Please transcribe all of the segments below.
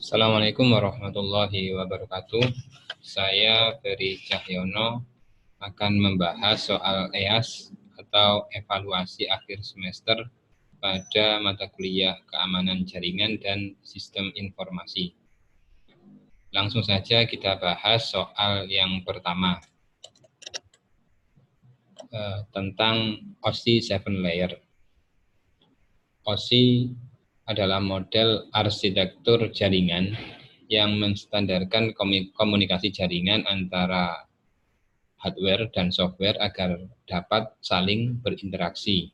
Assalamualaikum warahmatullahi wabarakatuh. Saya Ferry Cahyono akan membahas soal EAS atau evaluasi akhir semester pada mata kuliah keamanan jaringan dan sistem informasi. Langsung saja kita bahas soal yang pertama tentang OSI 7 layer. OSI adalah model arsitektur jaringan yang menstandarkan komunikasi jaringan antara hardware dan software agar dapat saling berinteraksi.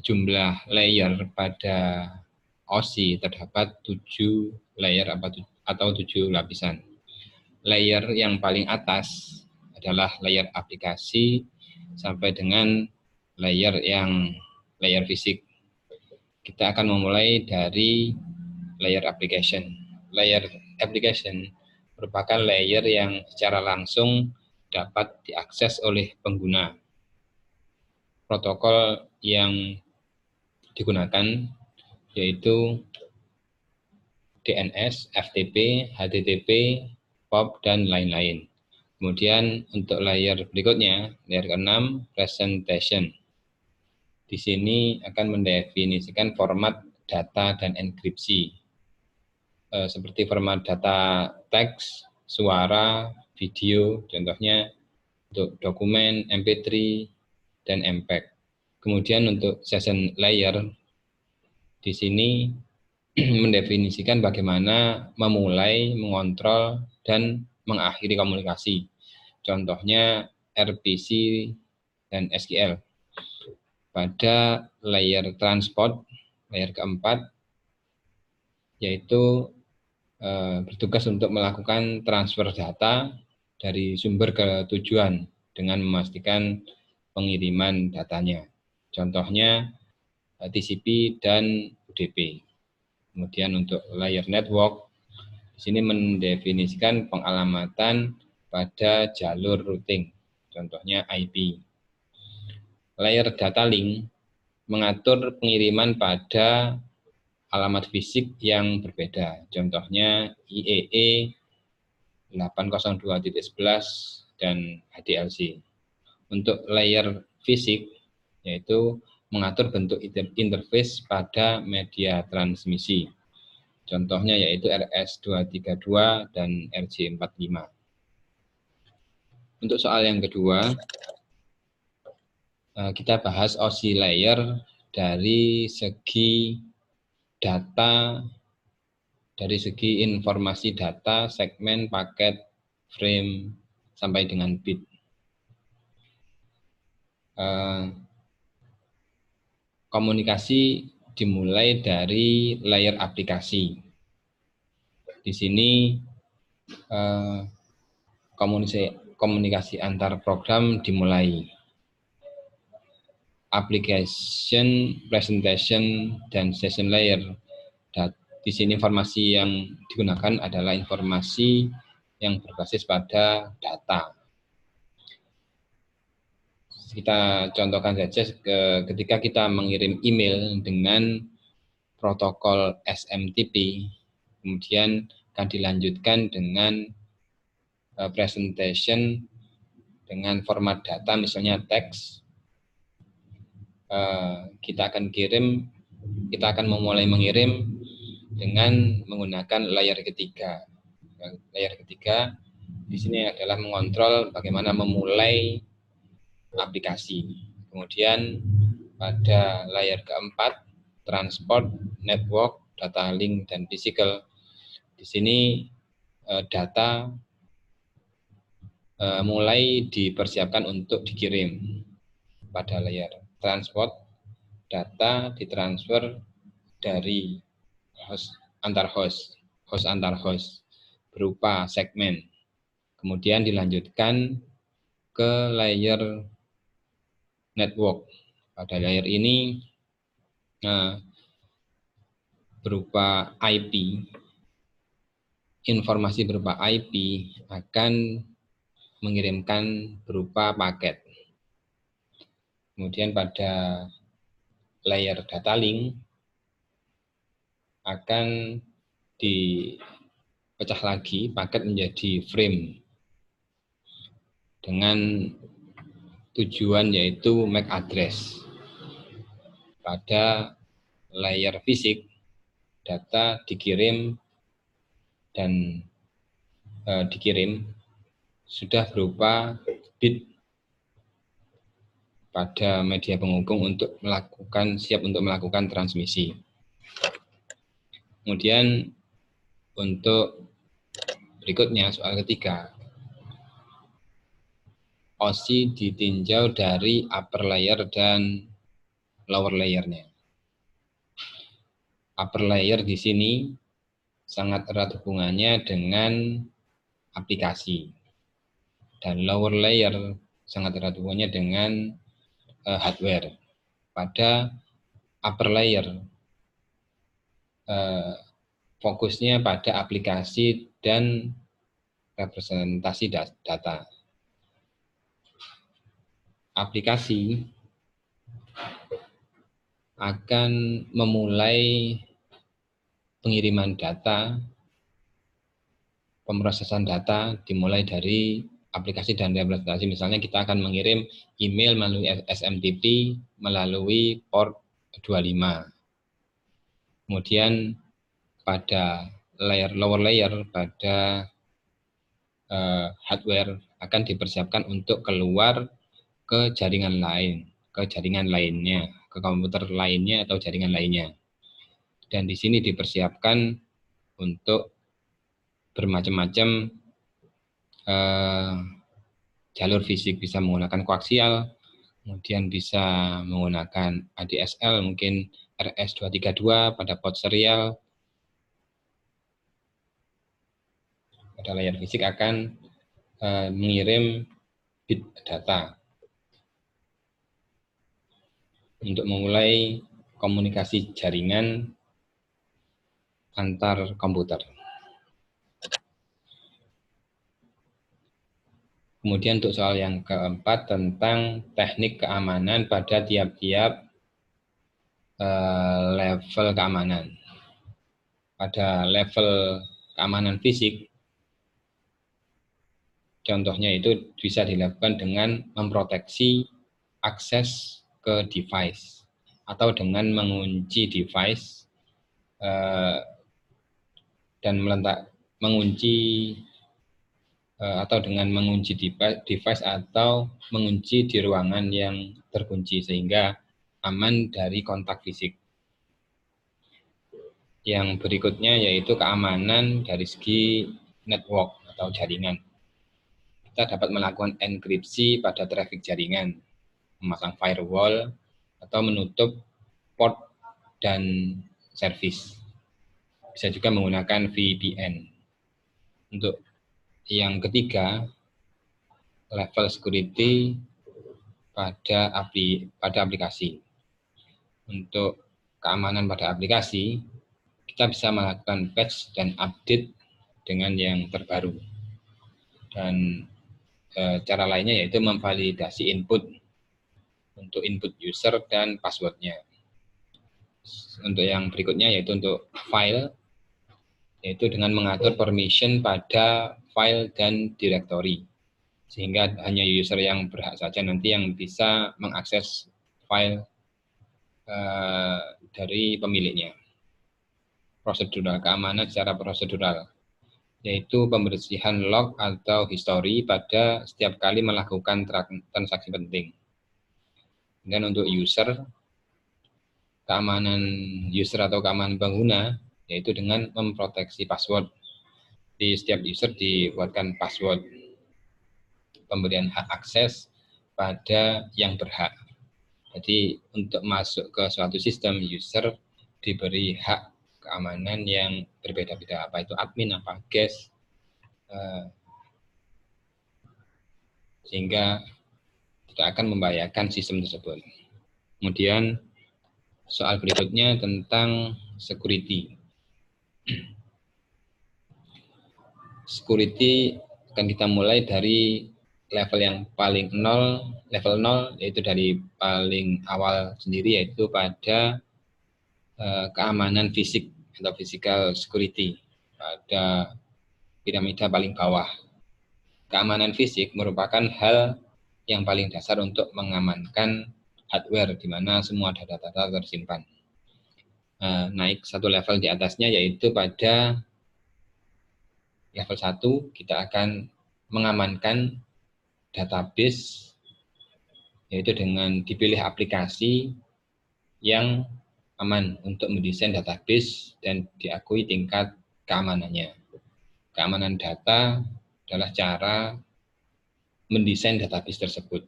Jumlah layer pada OSI terdapat 7 layer atau 7 lapisan. Layer yang paling atas adalah layer aplikasi sampai dengan layer fisik. Kita akan memulai dari layer application. Layer application merupakan layer yang secara langsung dapat diakses oleh pengguna. Protokol yang digunakan yaitu DNS, FTP, HTTP, POP, dan lain-lain. Kemudian untuk layer berikutnya, layer ke-6, presentation. Di sini akan mendefinisikan format data dan enkripsi. Seperti format data teks, suara, video, contohnya untuk dokumen, MP3, dan MPEG. Kemudian untuk session layer, di sini mendefinisikan bagaimana memulai, mengontrol, dan mengakhiri komunikasi. Contohnya RPC dan SQL. Pada layer transport, layer keempat, yaitu bertugas untuk melakukan transfer data dari sumber ke tujuan dengan memastikan pengiriman datanya. Contohnya TCP dan UDP. Kemudian untuk layer network, di sini mendefinisikan pengalamatan pada jalur routing. Contohnya IP. Layer data link mengatur pengiriman pada alamat fisik yang berbeda. Contohnya IEE 802.11 dan HDLC. Untuk layer fisik, yaitu mengatur bentuk interface pada media transmisi. Contohnya yaitu RS232 dan RJ45. Untuk soal yang kedua, kita bahas OSI layer dari segi data, dari segi informasi data, segmen, paket, frame, sampai dengan bit. Komunikasi dimulai dari layer aplikasi. Di sini komunikasi antar program dimulai. Application, presentation, dan session layer. Di sini informasi yang digunakan adalah informasi yang berbasis pada data. Kita contohkan saja ketika kita mengirim email dengan protokol SMTP, kemudian akan dilanjutkan dengan presentation dengan format data, misalnya teks. Kita akan memulai mengirim dengan menggunakan layer ketiga. Layer ketiga di sini adalah mengontrol bagaimana memulai aplikasi. Kemudian pada layer keempat, transport, network, data link, dan physical. Di sini data mulai dipersiapkan untuk dikirim. Pada layer transport, data ditransfer dari host antar host berupa segmen. Kemudian dilanjutkan ke layer network. Pada layer ini berupa IP, informasi berupa IP akan mengirimkan berupa paket. Kemudian pada layer data link akan dipecah lagi paket menjadi frame dengan tujuan yaitu MAC address. Pada layer fisik, data dikirim dan dikirim sudah berupa bit pada media penghubung untuk siap untuk melakukan transmisi. Kemudian untuk berikutnya soal ketiga, OSI ditinjau dari upper layer dan lower layernya. Upper layer di sini sangat erat hubungannya dengan aplikasi. Dan lower layer sangat erat hubungannya dengan hardware. Pada upper layer fokusnya pada aplikasi dan representasi data. Aplikasi akan memulai pengiriman data, pemrosesan data dimulai dari aplikasi dan representasi. Misalnya kita akan mengirim email melalui SMTP melalui port 25. Kemudian pada lower layer, pada hardware akan dipersiapkan untuk keluar ke jaringan lainnya, ke komputer lainnya atau jaringan lainnya. Dan di sini dipersiapkan untuk bermacam-macam jalur fisik, bisa menggunakan koaksial, kemudian bisa menggunakan ADSL, mungkin RS232 pada port serial. Pada layar fisik akan mengirim bit data untuk memulai komunikasi jaringan antar komputer. Kemudian untuk soal yang keempat tentang teknik keamanan pada tiap-tiap level keamanan. Pada level keamanan fisik, contohnya itu bisa dilakukan dengan memproteksi akses ke device atau dengan mengunci device dan mengunci atau dengan mengunci device atau mengunci di ruangan yang terkunci sehingga aman dari kontak fisik. Yang berikutnya yaitu keamanan dari segi network atau jaringan. Kita dapat melakukan enkripsi pada traffic jaringan, memasang firewall atau menutup port dan service. Bisa juga menggunakan VPN. Untuk yang ketiga, level security pada aplikasi. Untuk keamanan pada aplikasi, kita bisa melakukan patch dan update dengan yang terbaru. Dan cara lainnya yaitu memvalidasi input untuk input user dan passwordnya. Untuk yang berikutnya yaitu untuk file, yaitu dengan mengatur permission pada file dan directory, sehingga hanya user yang berhak saja nanti yang bisa mengakses file dari pemiliknya. Prosedural, keamanan secara prosedural, yaitu pembersihan log atau history pada setiap kali melakukan transaksi penting. Dan untuk user, keamanan user atau keamanan pengguna, yaitu dengan memproteksi password. Di setiap user dibuatkan password. Pemberian hak akses pada yang berhak. Jadi untuk masuk ke suatu sistem, user diberi hak keamanan yang berbeda-beda, apa itu admin, apa guest, sehingga tidak akan membahayakan sistem tersebut. Kemudian soal berikutnya tentang security. Security akan kita mulai dari level yang paling level 0, yaitu dari paling awal sendiri, yaitu pada keamanan fisik atau physical security. pada piramida paling bawah. Keamanan fisik merupakan hal yang paling dasar untuk mengamankan hardware di mana semua data-data tersimpan. Naik satu level di atasnya, yaitu pada level 1 kita akan mengamankan database, yaitu dengan dipilih aplikasi yang aman untuk mendesain database dan diakui tingkat keamanannya. Keamanan data adalah cara mendesain database tersebut.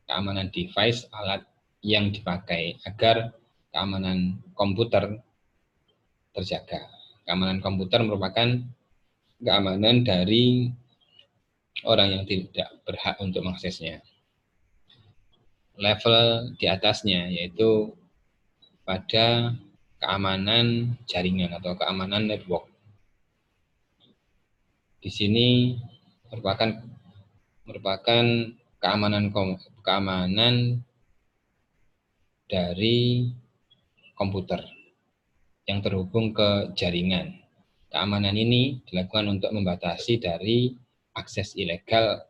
Keamanan device, alat yang dipakai, agar keamanan komputer terjaga. Keamanan komputer merupakan keamanan dari orang yang tidak berhak untuk mengaksesnya. Level di atasnya yaitu pada keamanan jaringan atau keamanan network. Di sini merupakan keamanan dari komputer yang terhubung ke jaringan. Keamanan ini dilakukan untuk membatasi dari akses ilegal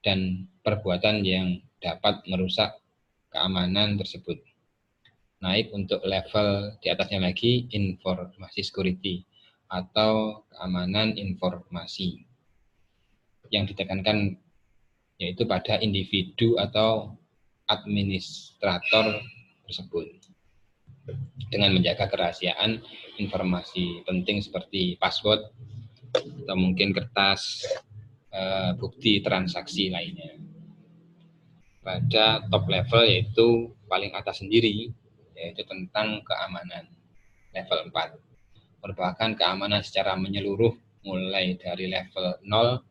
dan perbuatan yang dapat merusak keamanan tersebut. Naik untuk level di atasnya lagi, informasi security atau keamanan informasi. Yang ditekankan yaitu pada individu atau administrator tersebut, dengan menjaga kerahasiaan informasi penting seperti password atau mungkin kertas bukti transaksi lainnya. Pada top level yaitu paling atas sendiri, yaitu tentang keamanan level 4. Merupakan keamanan secara menyeluruh mulai dari level 0,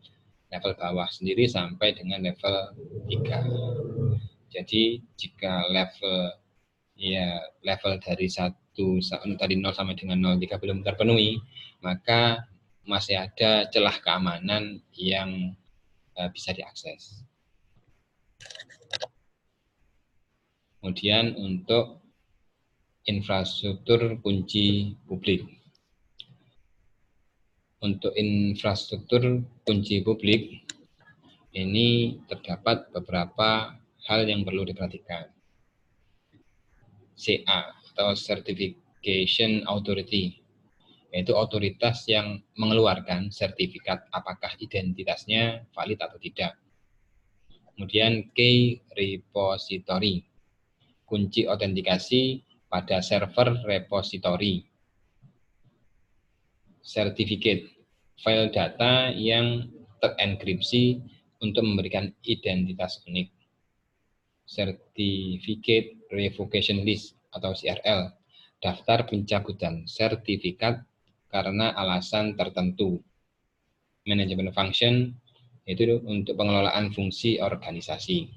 level bawah sendiri sampai dengan level 3. Jadi jika level dari 1 tadi 0 sampai dengan 03 belum terpenuhi, maka masih ada celah keamanan yang bisa diakses. Kemudian untuk infrastruktur kunci publik. Untuk infrastruktur kunci publik ini terdapat beberapa hal yang perlu diperhatikan. CA atau Certification Authority, yaitu otoritas yang mengeluarkan sertifikat apakah identitasnya valid atau tidak. Kemudian Key Repository, kunci autentikasi pada server repository. Certificate, file data yang terenkripsi untuk memberikan identitas unik. Certificate Revocation List atau CRL, daftar pencabutan sertifikat karena alasan tertentu. Management Function, yaitu untuk pengelolaan fungsi organisasi.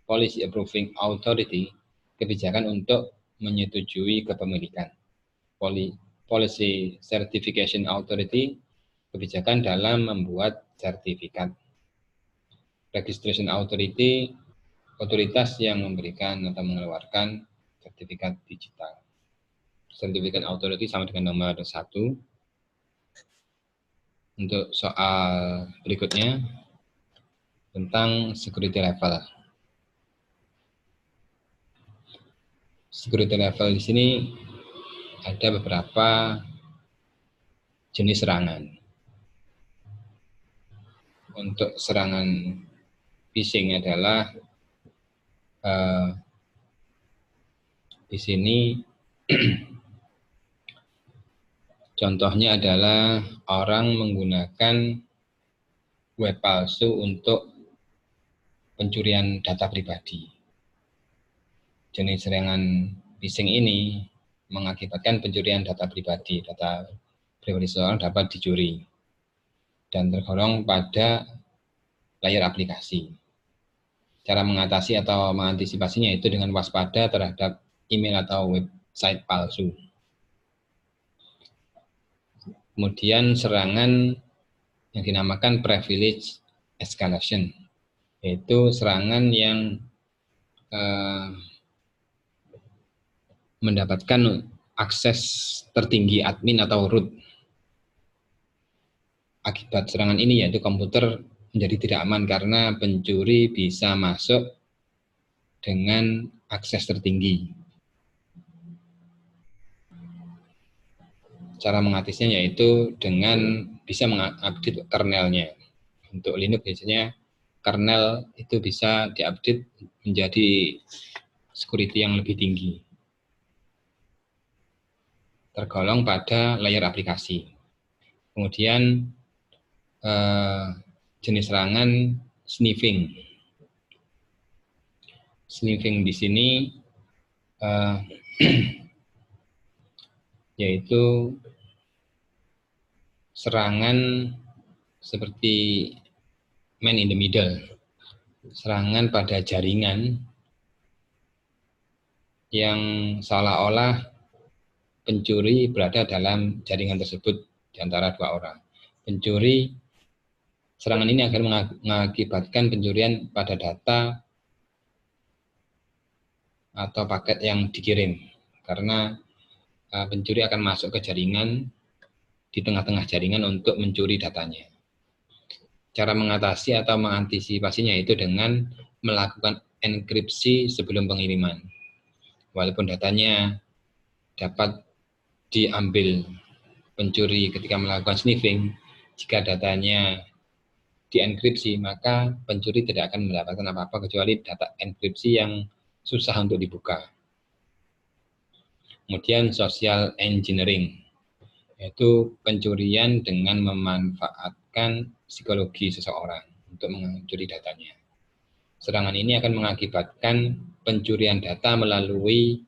Policy Approving Authority, kebijakan untuk menyetujui kepemilikan. Policy Certification Authority, kebijakan dalam membuat sertifikat. Registration Authority, otoritas yang memberikan atau mengeluarkan sertifikat digital. Certificate Authority sama dengan nomor 1. Untuk soal berikutnya tentang security level. Security level di sini ada beberapa jenis serangan. Untuk serangan phishing adalah di sini contohnya adalah orang menggunakan web palsu untuk pencurian data pribadi. Jenis serangan phishing ini mengakibatkan pencurian data pribadi. Data pribadi seseorang dapat dicuri dan tergolong pada layar aplikasi. Cara mengatasi atau mengantisipasinya itu dengan waspada terhadap email atau website palsu. Kemudian serangan yang dinamakan privilege escalation, yaitu serangan yang mendapatkan akses tertinggi admin atau root akibat serangan ini yaitu komputer menjadi tidak aman karena pencuri bisa masuk dengan akses tertinggi. Cara mengatasinya yaitu dengan bisa mengupdate kernelnya. Untuk Linux biasanya kernel itu bisa diupdate menjadi security yang lebih tinggi. Tergolong pada layer aplikasi. Kemudian jenis serangan sniffing. Sniffing di sini yaitu serangan seperti man in the middle, serangan pada jaringan yang seolah-olah pencuri berada dalam jaringan tersebut di antara dua orang. Serangan ini akan mengakibatkan pencurian pada data atau paket yang dikirim, karena pencuri akan masuk ke jaringan di tengah-tengah jaringan untuk mencuri datanya. Cara mengatasi atau mengantisipasinya itu dengan melakukan enkripsi sebelum pengiriman. Walaupun datanya dapat diambil pencuri ketika melakukan sniffing, jika datanya dienkripsi, maka pencuri tidak akan mendapatkan apa-apa kecuali data enkripsi yang susah untuk dibuka. Kemudian social engineering, yaitu pencurian dengan memanfaatkan psikologi seseorang untuk mencuri datanya. Serangan ini akan mengakibatkan pencurian data melalui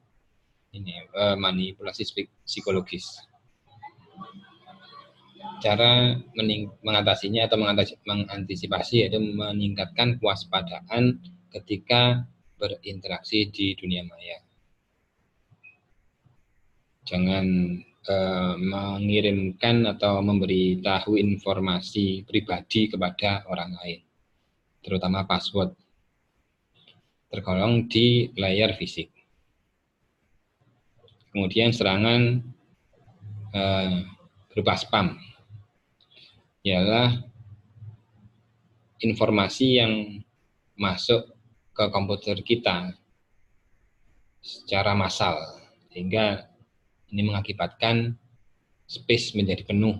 manipulasi psikologis. Cara mengatasinya atau mengantisipasi yaitu meningkatkan kewaspadaan ketika berinteraksi di dunia maya. Jangan mengirimkan atau memberitahu informasi pribadi kepada orang lain, terutama password. Tergolong di layer fisik. Kemudian serangan berupa spam, ialah informasi yang masuk ke komputer kita secara massal, sehingga ini mengakibatkan space menjadi penuh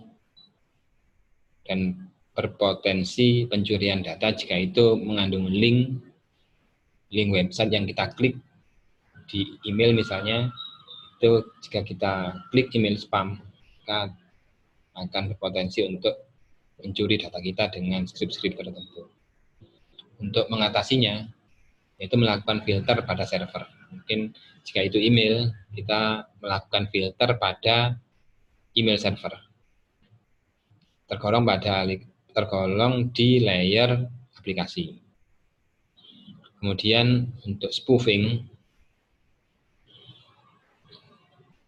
dan berpotensi pencurian data jika itu mengandung link website yang kita klik di email misalnya. Itu jika kita klik email spam, maka akan berpotensi untuk mencuri data kita dengan script-script tertentu. Untuk mengatasinya, yaitu melakukan filter pada server. Mungkin jika itu email, kita melakukan filter pada email server. Tergolong di layer aplikasi. Kemudian untuk spoofing,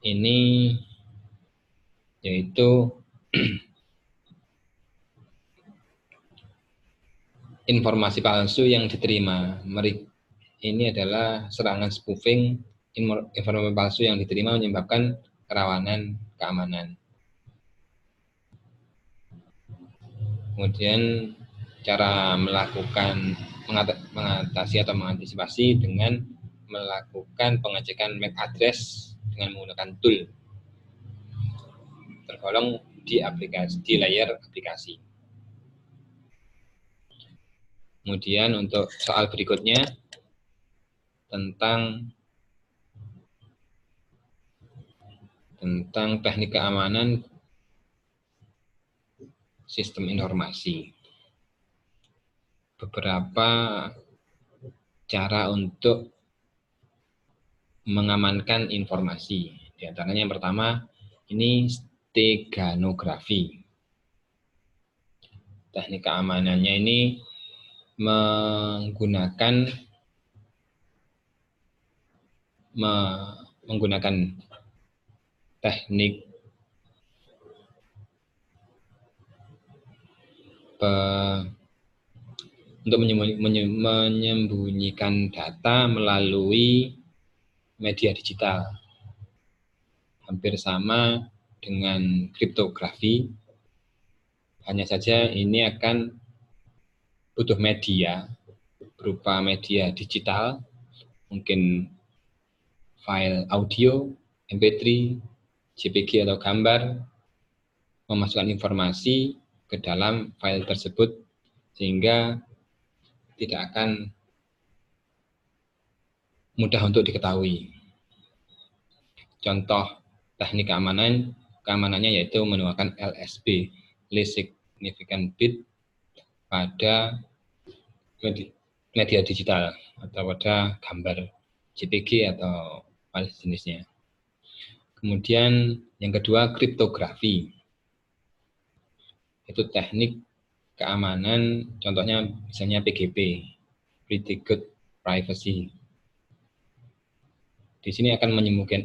ini yaitu informasi palsu yang diterima. Ini adalah serangan spoofing, informasi palsu yang diterima menyebabkan kerawanan keamanan. Kemudian cara mengatasi atau mengantisipasi dengan melakukan pengecekan MAC address dengan menggunakan tool. Tergolong di layer aplikasi. Kemudian untuk soal berikutnya tentang teknik keamanan sistem informasi. Beberapa cara untuk mengamankan informasi. Di antaranya yang pertama, ini steganografi. Teknik keamanannya ini menggunakan teknik untuk menyembunyikan data melalui media digital. Hampir sama dengan kriptografi, Hanya saja ini akan butuh media berupa media digital, mungkin file audio, MP3, JPG atau gambar, memasukkan informasi ke dalam file tersebut sehingga tidak akan mudah untuk diketahui. Contoh teknik keamanannya yaitu menggunakan LSB, Least Significant Bit, pada media digital atau pada gambar JPG atau file jenisnya. Kemudian yang kedua, kriptografi. Itu teknik keamanan, contohnya misalnya PGP, Pretty Good Privacy. Di sini akan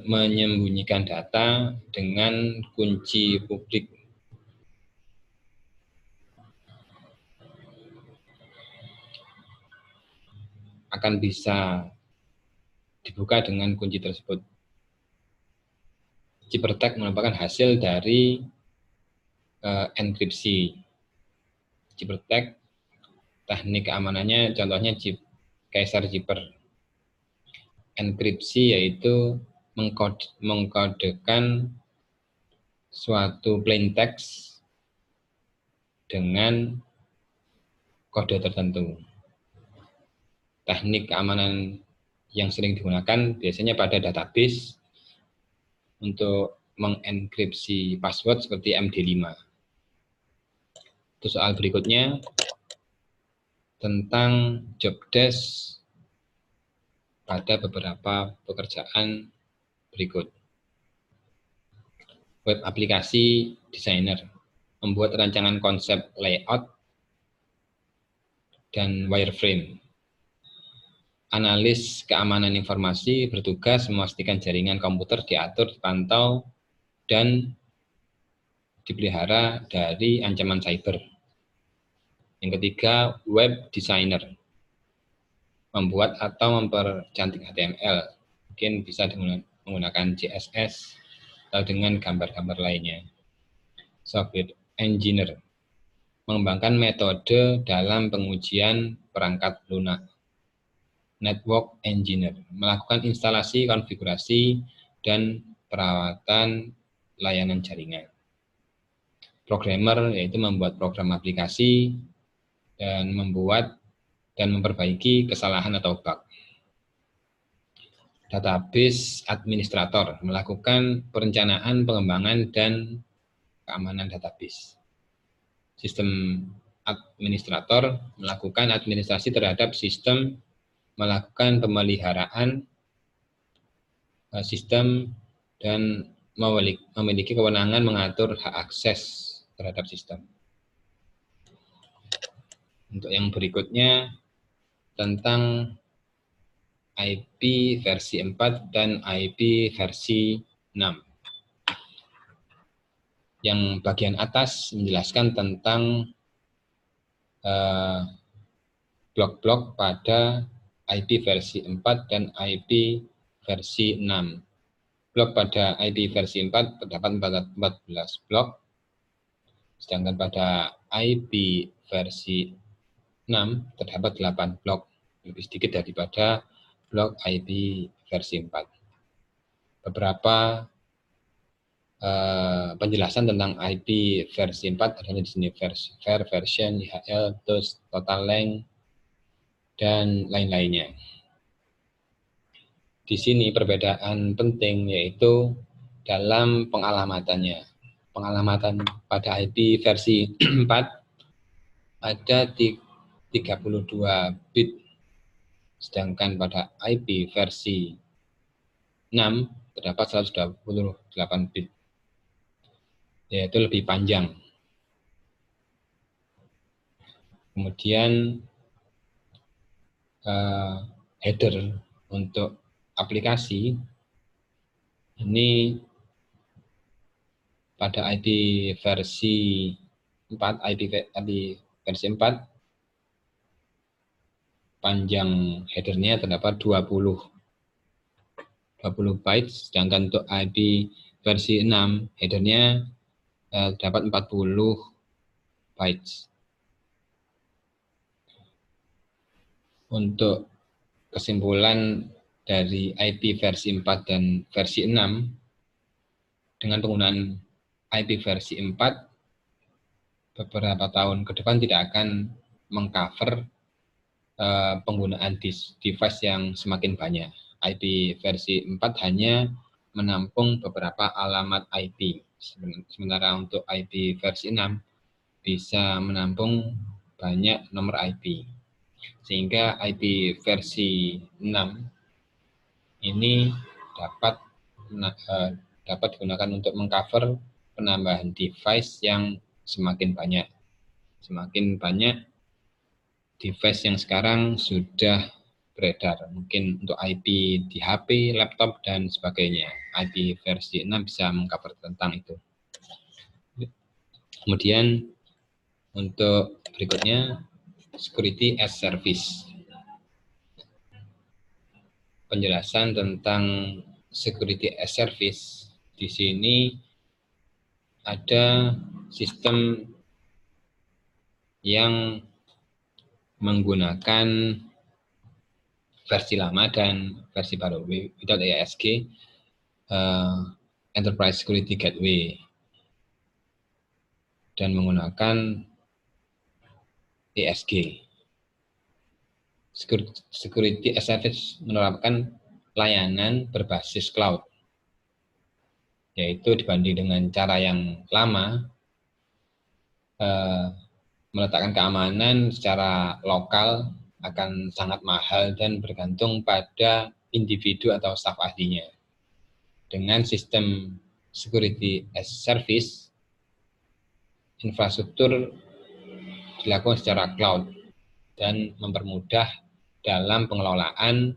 menyembunyikan data dengan kunci publik. Akan bisa dibuka dengan kunci tersebut. Ciphertext merupakan hasil dari enkripsi. Ciphertext, teknik keamanannya contohnya Caesar Cipher. Enkripsi yaitu mengkodekan suatu plain text dengan kode tertentu. Teknik keamanan yang sering digunakan biasanya pada database untuk mengenkripsi password seperti MD5. Itu soal berikutnya tentang job desk pada beberapa pekerjaan berikut. Web aplikasi designer membuat rancangan konsep layout dan wireframe. Analis keamanan informasi bertugas memastikan jaringan komputer diatur, dipantau, dan dipelihara dari ancaman cyber. Yang ketiga, web designer membuat atau mempercantik HTML. Mungkin bisa menggunakan CSS atau dengan gambar-gambar lainnya. Software engineer mengembangkan metode dalam pengujian perangkat lunak. Network engineer melakukan instalasi, konfigurasi, dan perawatan layanan jaringan. Programmer yaitu membuat program aplikasi dan membuat dan memperbaiki kesalahan atau bug. Database administrator melakukan perencanaan, pengembangan, dan keamanan database. Sistem administrator melakukan administrasi terhadap sistem, melakukan pemeliharaan sistem, dan memiliki kewenangan mengatur hak akses terhadap sistem. Untuk yang berikutnya tentang IP versi 4 dan IP versi 6. Yang bagian atas menjelaskan tentang blok-blok pada IP versi 4 dan IP versi 6. Blok pada IP versi 4 terdapat 14 blok, sedangkan pada IP versi 6 terdapat 8 blok, lebih sedikit daripada blok IP versi 4. Beberapa penjelasan tentang IP versi 4 adalah di sini var version, IHL, TOS, total length, dan lain-lainnya. Di sini perbedaan penting yaitu dalam pengalamatannya. Pengalamatan pada IP versi 4 ada 32 bit, sedangkan pada IP versi 6 terdapat 128 bit, yaitu lebih panjang. Kemudian header untuk aplikasi ini pada IP versi 4, IP versi 4 panjang headernya terdapat 20 bytes, sedangkan untuk IP versi 6 headernya terdapat 40 bytes. Untuk kesimpulan dari IP versi 4 dan versi 6, dengan penggunaan IP versi 4, beberapa tahun ke depan tidak akan mengcover penggunaan device yang semakin banyak. IP versi 4 hanya menampung beberapa alamat IP. Sementara untuk IP versi 6 bisa menampung banyak nomor IP. Sehingga IP versi 6 ini dapat digunakan untuk mengcover penambahan device yang semakin banyak. Semakin banyak device yang sekarang sudah beredar, mungkin untuk IP di HP, laptop, dan sebagainya. IP versi 6 bisa mengcover tentang itu. Kemudian untuk berikutnya, Security as Service. Penjelasan tentang Security as Service di sini ada sistem yang menggunakan versi lama dan versi baru without ESG, Enterprise Security Gateway, dan menggunakan ESG. Security as Service menerapkan layanan berbasis cloud, yaitu dibanding dengan cara yang lama, meletakkan keamanan secara lokal akan sangat mahal dan bergantung pada individu atau staf ahlinya. Dengan sistem Security as Service, infrastruktur dilakukan secara cloud dan mempermudah dalam pengelolaan.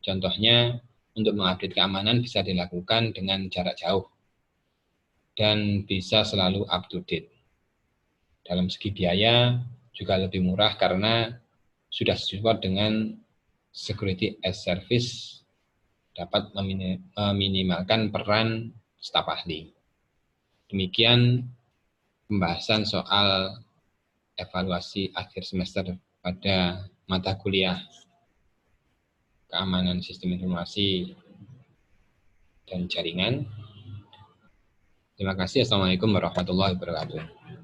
Contohnya, untuk mengupdate keamanan bisa dilakukan dengan jarak jauh dan bisa selalu up to date. Dalam segi biaya juga lebih murah karena sudah support dengan Security as Service, dapat meminimalkan peran staf ahli. Demikian pembahasan soal evaluasi akhir semester pada mata kuliah Keamanan Sistem Informasi dan Jaringan. Terima kasih. Assalamualaikum warahmatullahi wabarakatuh.